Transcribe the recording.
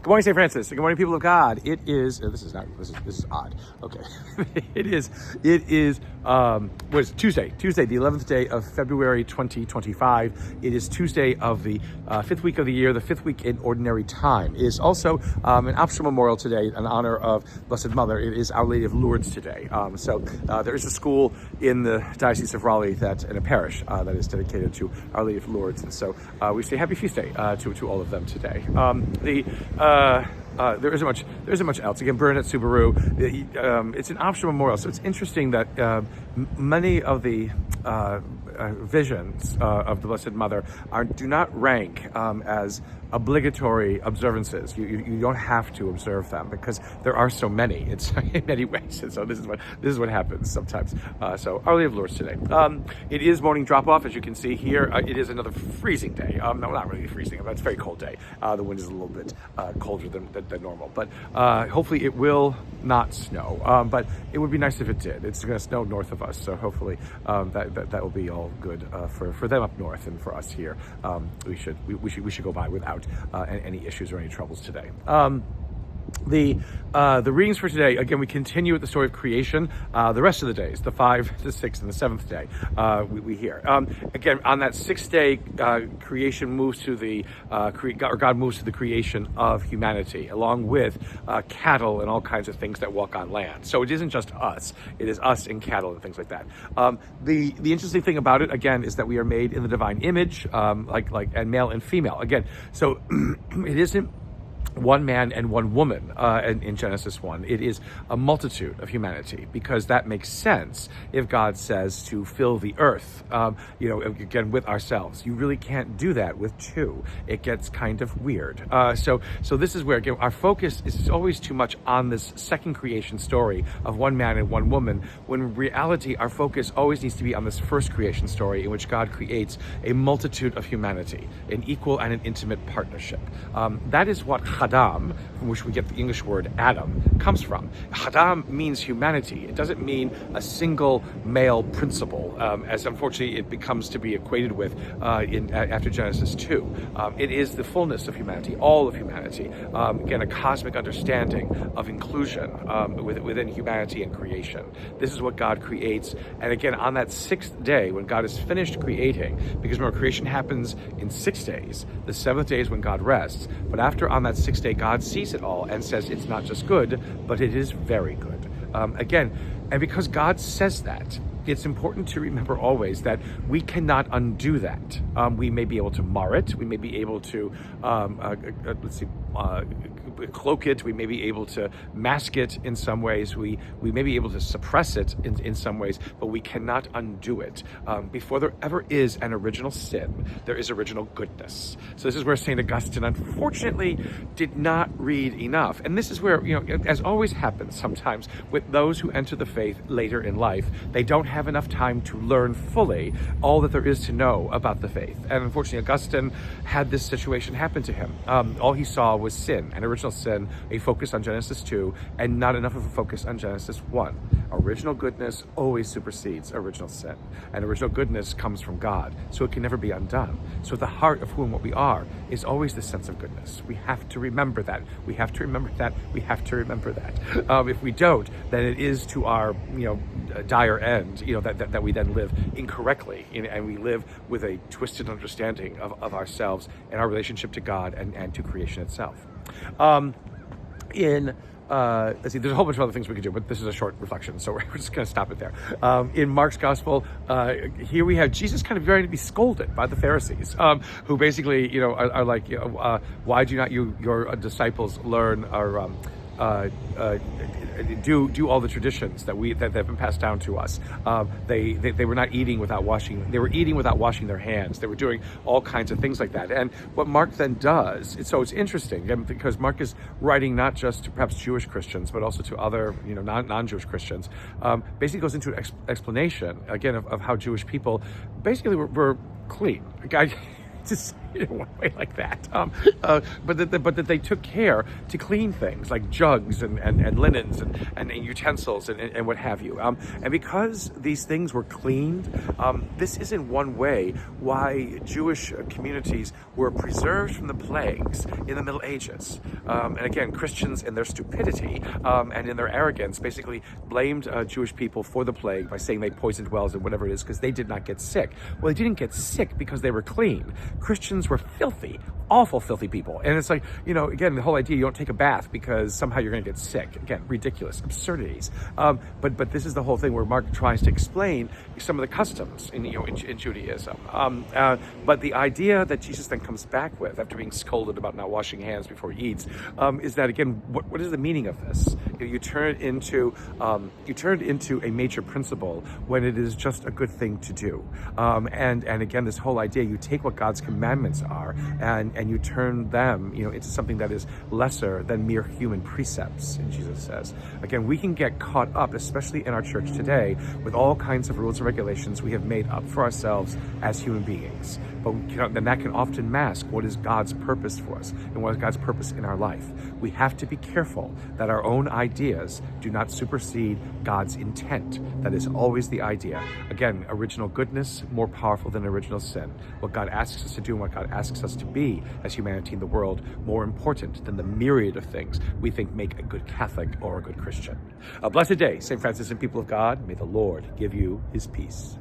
Good morning, St. Francis. Good morning, people of God. It is, this is odd. Okay. It is, what is it? Tuesday, the 11th day of February, 2025. It is Tuesday of the fifth week of the year, the fifth week in Ordinary Time. It is also an optional memorial today in honor of Blessed Mother. It is Our Lady of Lourdes today. So there is a school in the Diocese of Raleigh and a parish that is dedicated to Our Lady of Lourdes. And so we say happy feast day to all of them today. There isn't much else. Again, Bernadette Subaru. It's an optional memorial, so it's interesting that many of the visions of the Blessed Mother do not rank as obligatory observances. You don't have to observe them because there are so many. It's in many ways, and so this is what happens sometimes. So Our Lady of Lourdes today. It is morning drop off, as you can see here. It is another freezing day. No, not really freezing. It's a very cold day. The wind is a little bit colder than normal, but hopefully it will not snow. But it would be nice if it did. It's going to snow north of us, so hopefully that will be all good for them up north, and for us here. We should go by without any issues or any troubles today. The readings for today, again, we continue with the story of creation. The rest of the days, the 5th, the 6th, and the 7th day, we hear. Again, on that 6th day, creation moves to God moves to the creation of humanity, along with cattle and all kinds of things that walk on land. So it isn't just us; it is us and cattle and things like that. The interesting thing about it, again, is that we are made in the divine image, and male and female. Again, so it isn't one man and one woman in Genesis 1. It is a multitude of humanity, because that makes sense if God says to fill the earth, again, with ourselves. You really can't do that with two. It gets kind of weird. So this is where, again, our focus is always too much on this second creation story of one man and one woman, when in reality our focus always needs to be on this first creation story, in which God creates a multitude of humanity, an equal and an intimate partnership. That is what Adam, from which we get the English word Adam, comes from. Adam means humanity. It doesn't mean a single male principle, as unfortunately it becomes to be equated with after Genesis 2. It is the fullness of humanity, all of humanity. Again, a cosmic understanding of inclusion within humanity and creation. This is what God creates. And again, on that 6th day, when God is finished creating, because remember, creation happens in 6 days. The 7th day is when God rests. But on that 6th day, God sees it all and says it's not just good, but it is very good. Again, and because God says that, it's important to remember always that we cannot undo that. We may be able to mar it. We may be able to, cloak it. We may be able to mask it in some ways. We may be able to suppress it in some ways, but we cannot undo it. Before there ever is an original sin, there is original goodness. So this is where St. Augustine, unfortunately, did not read enough. And this is where, as always happens sometimes with those who enter the faith later in life, they don't have enough time to learn fully all that there is to know about the faith. And unfortunately, Augustine had this situation happen to him. All he saw was sin, an original sin, a focus on Genesis 2, and not enough of a focus on Genesis 1. Original goodness always supersedes original sin. And original goodness comes from God, so it can never be undone. So at the heart of who and what we are is always the sense of goodness. We have to remember that. We have to remember that. We have to remember that. If we don't, then it is to our dire end, that we then live incorrectly, and we live with a twisted understanding of ourselves and our relationship to God and to creation itself. Let's see, there's a whole bunch of other things we could do, but this is a short reflection, so we're just going to stop it there. In Mark's gospel, here we have Jesus kind of ready to be scolded by the Pharisees, who basically, are like, why do not your disciples learn or do all the traditions that have been passed down to us? They were not eating without washing. They were eating without washing their hands. They were doing all kinds of things like that. And what Mark then does, so it's interesting, because Mark is writing not just to perhaps Jewish Christians, but also to other non-Jewish Christians. Basically goes into an explanation again of how Jewish people basically were clean. one way like that. But that they took care to clean things like jugs and linens and utensils and what have you. And because these things were cleaned, this is in one way why Jewish communities were preserved from the plagues in the Middle Ages. And again, Christians in their stupidity and in their arrogance basically blamed Jewish people for the plague by saying they poisoned wells and whatever it is because they did not get sick. Well, they didn't get sick because they were clean. Christians were filthy, awful, filthy people. And it's like, again, the whole idea, you don't take a bath because somehow you're going to get sick. Again, ridiculous, absurdities. But this is the whole thing where Mark tries to explain some of the customs in Judaism. But the idea that Jesus then comes back with after being scolded about not washing hands before he eats is that, again, what is the meaning of this? You turn it into a major principle when it is just a good thing to do. And again, this whole idea, you take what God's commandments are and you turn them, into something that is lesser than mere human precepts, and Jesus says. Again, we can get caught up, especially in our church today, with all kinds of rules and regulations we have made up for ourselves as human beings. But then that can often mask what is God's purpose for us and what is God's purpose in our life. We have to be careful that our own ideas do not supersede God's intent. That is always the idea. Again, original goodness, more powerful than original sin. What God asks us to do and what God asks us to be as humanity in the world, more important than the myriad of things we think make a good Catholic or a good Christian. A blessed day, St. Francis and people of God. May the Lord give you his peace.